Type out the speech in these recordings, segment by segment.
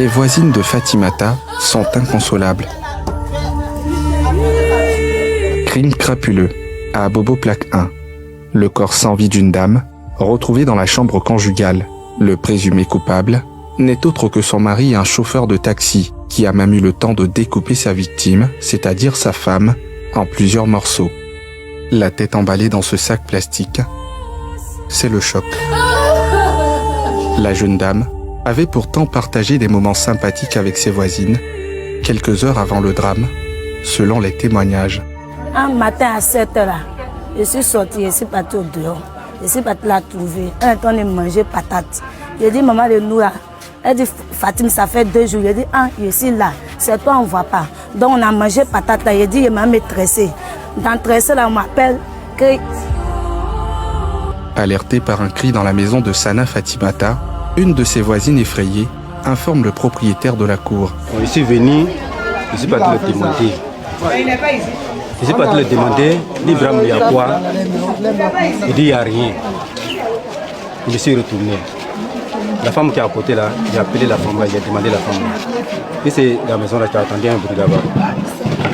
voisines de Fatimata sont inconsolables. Crime crapuleux à Bobo Plaque 1. Le corps sans vie d'une dame, retrouvé dans la chambre conjugale. Le présumé coupable n'est autre que son mari, un chauffeur de taxi, qui a même eu le temps de découper sa victime, c'est-à-dire sa femme, en plusieurs morceaux. La tête emballée dans ce sac plastique, c'est le choc. La jeune dame avait pourtant partagé des moments sympathiques avec ses voisines, quelques heures avant le drame, selon les témoignages. Un matin à 7 h, je suis sortie, je suis partie au dehors. Je suis partie la trouver. Elle est en train de manger patate. J'ai dit, maman de nous là. Elle dit, Fatim, ça fait 2 jours. J'ai dit, ah, je suis là. C'est toi, on ne voit pas. Donc on a mangé patate là. J'ai dit, il m'a maîtressé. Dans tressé là, on m'appelle. Alertée par un cri dans la maison de Sana Fatimata, une de ses voisines effrayées informe le propriétaire de la cour. Je suis venu, je suis parti le demander. Je suis parti le demander, l'Ibrahim il y a quoi? Il dit il n'y a rien. Je suis retourné. La femme qui est à côté là, j'ai appelé la femme là, j'ai demandé la femme là. Et c'est la maison là qui a attendu un bruit là-bas.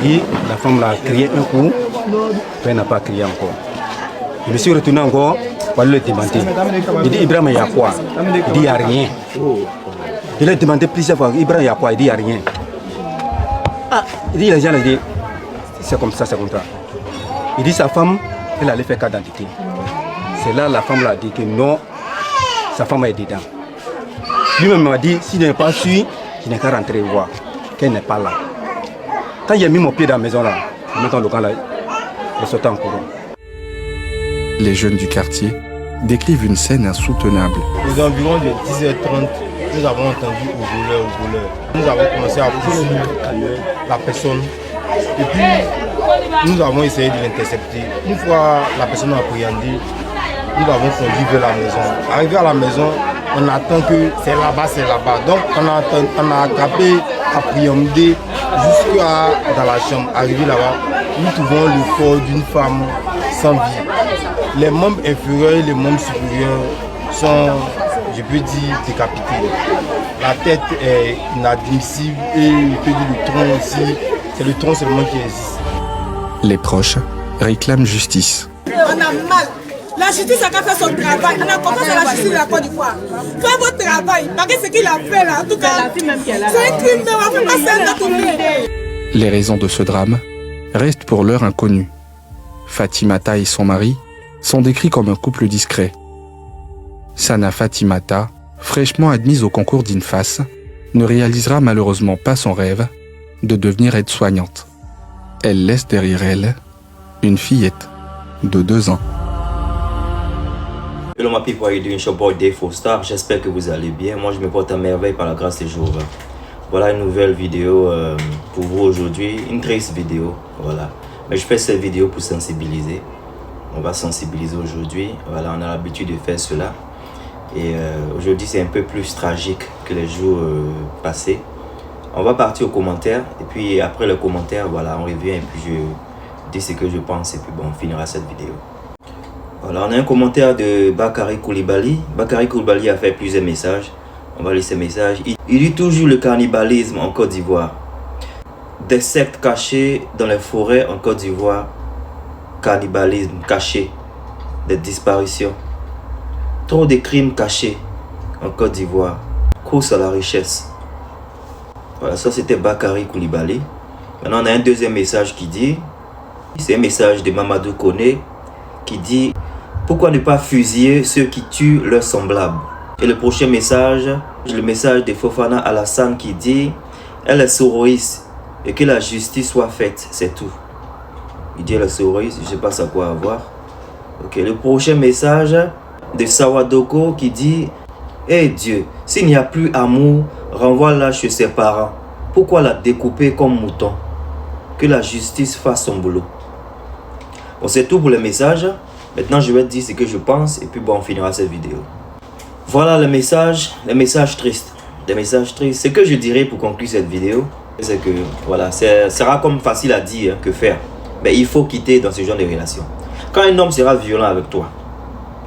Il dit la femme là a crié un coup, puis elle n'a pas crié encore. Je me suis retourné encore pour aller le demander. Il dit Ibrahim il y a quoi? Il dit il n'y a rien. Il a demandé plusieurs fois, Ibrahim il y a quoi? Il dit il n'y a rien. Ah, il dit les gens, il dit c'est comme ça, c'est comme ça. Il dit sa femme, elle allait faire carte d'identité. C'est là la femme l'a dit que non, sa femme est dedans. Lui-même m'a dit, si je n'ai pas su, je n'ai qu'à rentrer voir qu'elle n'est pas là. Quand j'ai mis mon pied dans la maison là, maintenant le camp là, je sautais en courant. Les jeunes du quartier décrivent une scène insoutenable. Aux environs de 10h30, nous avons entendu au voleur. Nous avons commencé à poursuivre la personne. Et puis, nous avons essayé de l'intercepter. Une fois la personne appréhendée, nous l'avons conduit vers la maison. Arrivé à la maison, on attend que c'est là-bas, c'est là-bas. Donc, on a attrapé, appréhendé jusqu'à dans la chambre. Arrivé là-bas, nous trouvons le corps d'une femme sans vie. Les membres inférieurs et les membres supérieurs sont, je peux dire, décapités. La tête est inadmissible et je peux dire le tronc aussi. C'est le tronc seulement qui existe. Les proches réclament justice. On a mal. La justice a qu'à faire son travail. On a confiance à la justice de la Côte d'Ivoire. Faites votre travail. Parce que ce qu'il a fait là, en tout cas, c'est un crime. On ne peut pas faire notre vie. Les raisons de ce drame restent pour l'heure inconnues. Fatimata et son mari sont décrits comme un couple discret. Sana Fatimata, fraîchement admise au concours d'INFAS, ne réalisera malheureusement pas son rêve de devenir aide-soignante. Elle laisse derrière elle une fillette de 2 ans. Hello my people, how you doing? It's your boy Dave Star. J'espère que vous allez bien. Moi je me porte à merveille par la grâce des jours. Voilà une nouvelle vidéo pour vous aujourd'hui. Une triste vidéo, voilà. Mais je fais cette vidéo pour sensibiliser. On va sensibiliser aujourd'hui. Voilà, on a l'habitude de faire cela. Et aujourd'hui c'est un peu plus tragique que les jours passés. On va partir aux commentaires. Et puis après le commentaire, voilà, on revient et puis je dis ce que je pense. Et puis bon, on finira cette vidéo. Voilà, on a un commentaire de Bakary Koulibaly. Bakary Koulibaly a fait plusieurs messages. On va lire ces messages. Il dit toujours le cannibalisme en Côte d'Ivoire. Des sectes cachées dans les forêts en Côte d'Ivoire. Cannibalisme caché. Des disparitions. Trop de crimes cachés en Côte d'Ivoire. Course à la richesse. Voilà, ça c'était Bakary Koulibaly. Maintenant on a un deuxième message qui dit, c'est un message de Mamadou Koné qui dit: pourquoi ne pas fusiller ceux qui tuent leurs semblables? Et le prochain message, le message de Fofana Alassane qui dit: elle est soroïste et que la justice soit faite, c'est tout. Il dit elle est soroïste, je ne sais pas ça quoi avoir. Ok, le prochain message de Sawadoko qui dit: eh Dieu, s'il n'y a plus amour, renvoie-la chez ses parents. Pourquoi la découper comme mouton? Que la justice fasse son boulot. Bon, c'est tout pour les messages. Maintenant, je vais te dire ce que je pense et puis bon, on finira cette vidéo. Voilà les messages tristes. Des messages tristes. Ce que je dirais pour conclure cette vidéo, c'est que voilà, ça sera comme facile à dire que faire. Mais il faut quitter dans ce genre de relation. Quand un homme sera violent avec toi,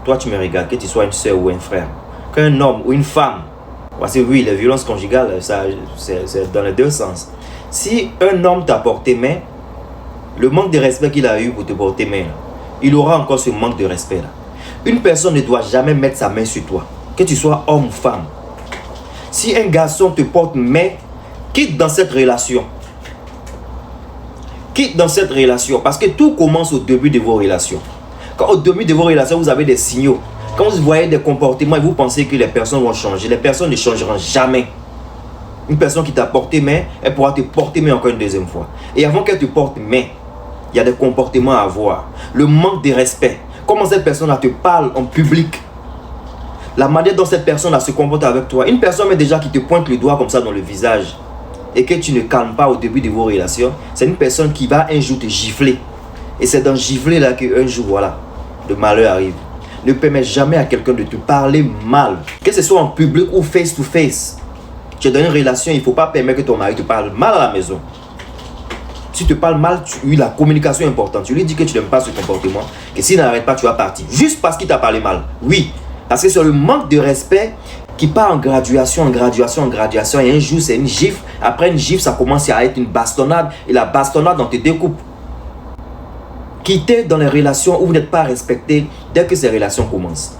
toi tu me regardes, que tu sois une soeur ou un frère. Quand un homme ou une femme Parce que oui, les violences conjugales, c'est dans les deux sens. Si un homme t'a porté main, le manque de respect qu'il a eu pour te porter main, il aura encore ce manque de respect là. Une personne ne doit jamais mettre sa main sur toi, que tu sois homme ou femme. Si un garçon te porte main, quitte dans cette relation. Quitte dans cette relation, parce que tout commence au début de vos relations. Quand au début de vos relations, vous avez des signaux. Quand vous voyez des comportements et vous pensez que les personnes vont changer, les personnes ne changeront jamais. Une personne qui t'a porté main, elle pourra te porter main encore une deuxième fois. Et avant qu'elle te porte main, il y a des comportements à avoir. Le manque de respect. Comment cette personne te parle en public. La manière dont cette personne se comporte avec toi. Une personne mais déjà qui te pointe le doigt comme ça dans le visage et que tu ne calmes pas au début de vos relations, c'est une personne qui va un jour te gifler. Et c'est dans gifler là qu'un jour, voilà, le malheur arrive. Ne permets jamais à quelqu'un de te parler mal. Que ce soit en public ou face to face. Tu es dans une relation, il ne faut pas permettre que ton mari te parle mal à la maison. Si tu te parles mal, la communication est importante. Tu lui dis que tu n'aimes pas ce comportement, que s'il n'arrête pas, tu vas partir. Juste parce qu'il t'a parlé mal. Oui, parce que c'est le manque de respect qui part en graduation, en graduation, en graduation. Et un jour, c'est une gifle. Après une gifle, ça commence à être une bastonnade. Et la bastonnade, on te découpe. Quittez dans les relations où vous n'êtes pas respecté dès que ces relations commencent.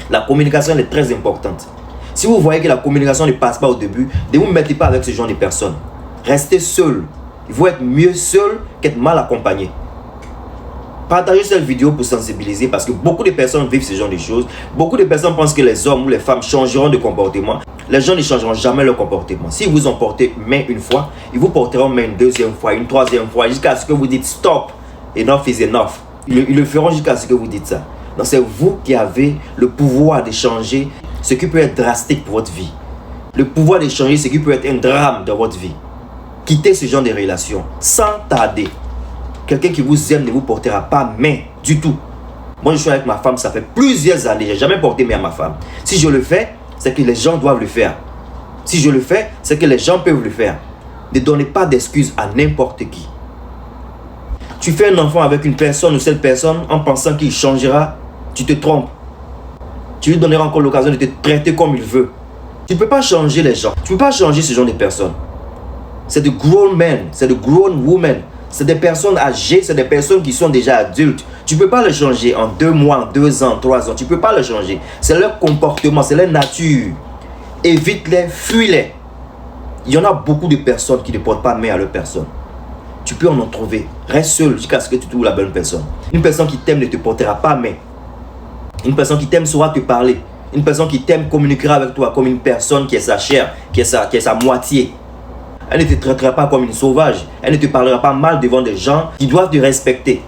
La communication est très importante. Si vous voyez que la communication ne passe pas au début, ne vous mettez pas avec ce genre de personnes. Restez seul. Il faut être mieux seul qu'être mal accompagné. Partagez cette vidéo pour sensibiliser parce que beaucoup de personnes vivent ce genre de choses. Beaucoup de personnes pensent que les hommes ou les femmes changeront de comportement. Les gens ne changeront jamais leur comportement. Si vous en portez main une fois, ils vous porteront main une deuxième fois, une troisième fois, jusqu'à ce que vous dites stop, enough is enough. Ils le feront jusqu'à ce que vous dites ça. Donc c'est vous qui avez le pouvoir de changer ce qui peut être drastique pour votre vie. Le pouvoir de changer ce qui peut être un drame dans votre vie. Quittez ce genre de relation sans tarder. Quelqu'un qui vous aime ne vous portera pas main du tout. Moi, je suis avec ma femme, ça fait plusieurs années. Je n'ai jamais porté main à ma femme. Si je le fais, c'est que les gens doivent le faire. Si je le fais, c'est que les gens peuvent le faire. Ne donnez pas d'excuses à n'importe qui. Tu fais un enfant avec une personne ou cette personne en pensant qu'il changera, tu te trompes. Tu lui donneras encore l'occasion de te traiter comme il veut. Tu ne peux pas changer les gens. Tu ne peux pas changer ce genre de personnes. C'est de grown men, c'est de grown women. C'est des personnes âgées, c'est des personnes qui sont déjà adultes. Tu ne peux pas les changer en 2 mois, 2 ans, 3 ans. Tu ne peux pas les changer. C'est leur comportement, c'est leur nature. Évite-les, fuis-les. Il y en a beaucoup de personnes qui ne portent pas main à leur personne. Tu peux en trouver. Reste seul jusqu'à ce que tu trouves la bonne personne. Une personne qui t'aime ne te portera pas main. Une personne qui t'aime saura te parler. Une personne qui t'aime communiquera avec toi comme une personne qui est sa chair, qui est sa moitié. Elle ne te traitera pas comme une sauvage. Elle ne te parlera pas mal devant des gens qui doivent te respecter.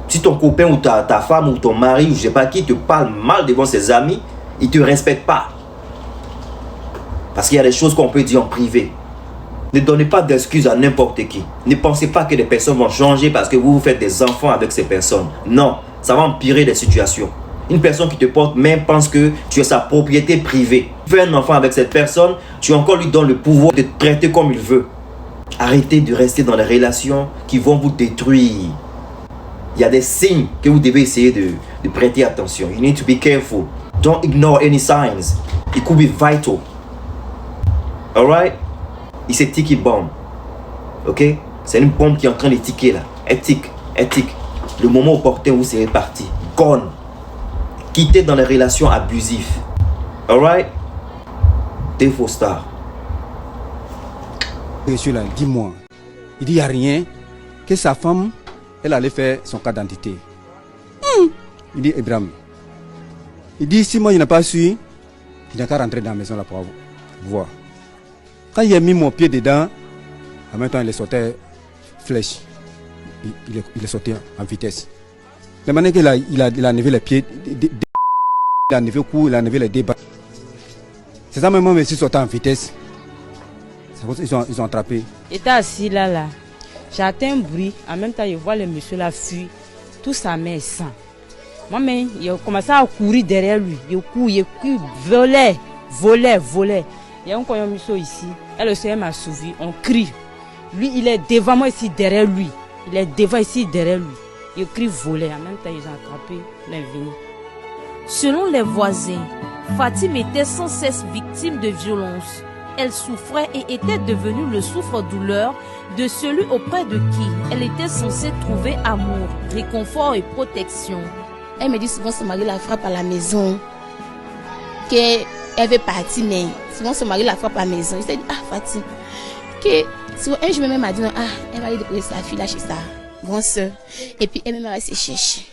Si ton copain ou ta femme ou ton mari ou je ne sais pas qui te parle mal devant ses amis, il ne te respecte pas. Parce qu'il y a des choses qu'on peut dire en privé. Ne donnez pas d'excuses à n'importe qui. Ne pensez pas que les personnes vont changer parce que vous faites des enfants avec ces personnes. Non, ça va empirer les situations. Une personne qui te porte main pense que tu es sa propriété privée. Tu fais un enfant avec cette personne, tu encore lui donnes le pouvoir de te traiter comme il veut. Arrêtez de rester dans les relations qui vont vous détruire. Il y a des signes que vous devez essayer de prêter attention. You need to be careful. Don't ignore any signs. It could be vital. Alright? It's a ticky bomb. Ok? C'est une bombe qui est en train de ticker là. Elle tique. Le moment opportun, vous serez parti. Gone. Quittez dans les relations abusives. Alright? Défaut star. Monsieur là, dis-moi. Il dit il n'y a rien. Que sa femme, elle allait faire son carte d'identité. Il dit Abraham. Il dit si moi je n'ai pas su, il n'a qu'à rentrer dans la maison là pour voir. Quand il a mis mon pied dedans, en même temps il est sorti flèche. Il est sorti en vitesse. La manière qu'il a enlevé les pieds, il a enlevé le cou, il a enlevé les débats. C'est ça même, monsieur sorti en vitesse. Ils ont attrapé. J'étais assis là. J'entends un bruit. En même temps, je vois le monsieur là fuir. Tout sa main est sang. Moi-même, il commençait à courir derrière lui. Il volait. Il y a un monsieur ici. Et le Seigneur m'a suivi. On crie. Lui, il est devant moi ici, derrière lui. Il est devant ici, derrière lui. Il crie voler. En même temps, ils ont attrapé l'invenu. Selon les voisins, Fatim était sans cesse victime de violences. Elle souffrait et était devenue le souffre-douleur de celui auprès de qui elle était censée trouver amour, réconfort et protection. Elle me dit souvent son mari la frappe à la maison, qu'elle veut partir, mais souvent son mari la frappe à la maison. Je lui ai dit, Fatim, que souvent un jour même m'a dit, non, elle va aller déposer sa fille là chez sa grande soeur. Et puis elle même va se chercher.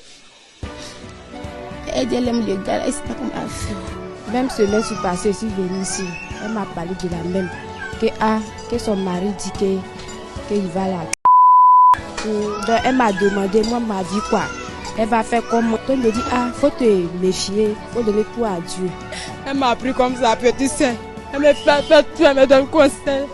Elle dit, elle aime le gars, elle ne sait pas comment elle fait. Même semaine suis passée, je suis venue ici. Elle m'a parlé de la même. Que son mari dit qu'il va là. Donc elle m'a demandé, moi m'a dit quoi? Elle va faire comme toi, me dit faut te méfier, faut donner tout à Dieu. Elle m'a pris comme ça, petit sein. Elle me fait tout, elle me donne conseil.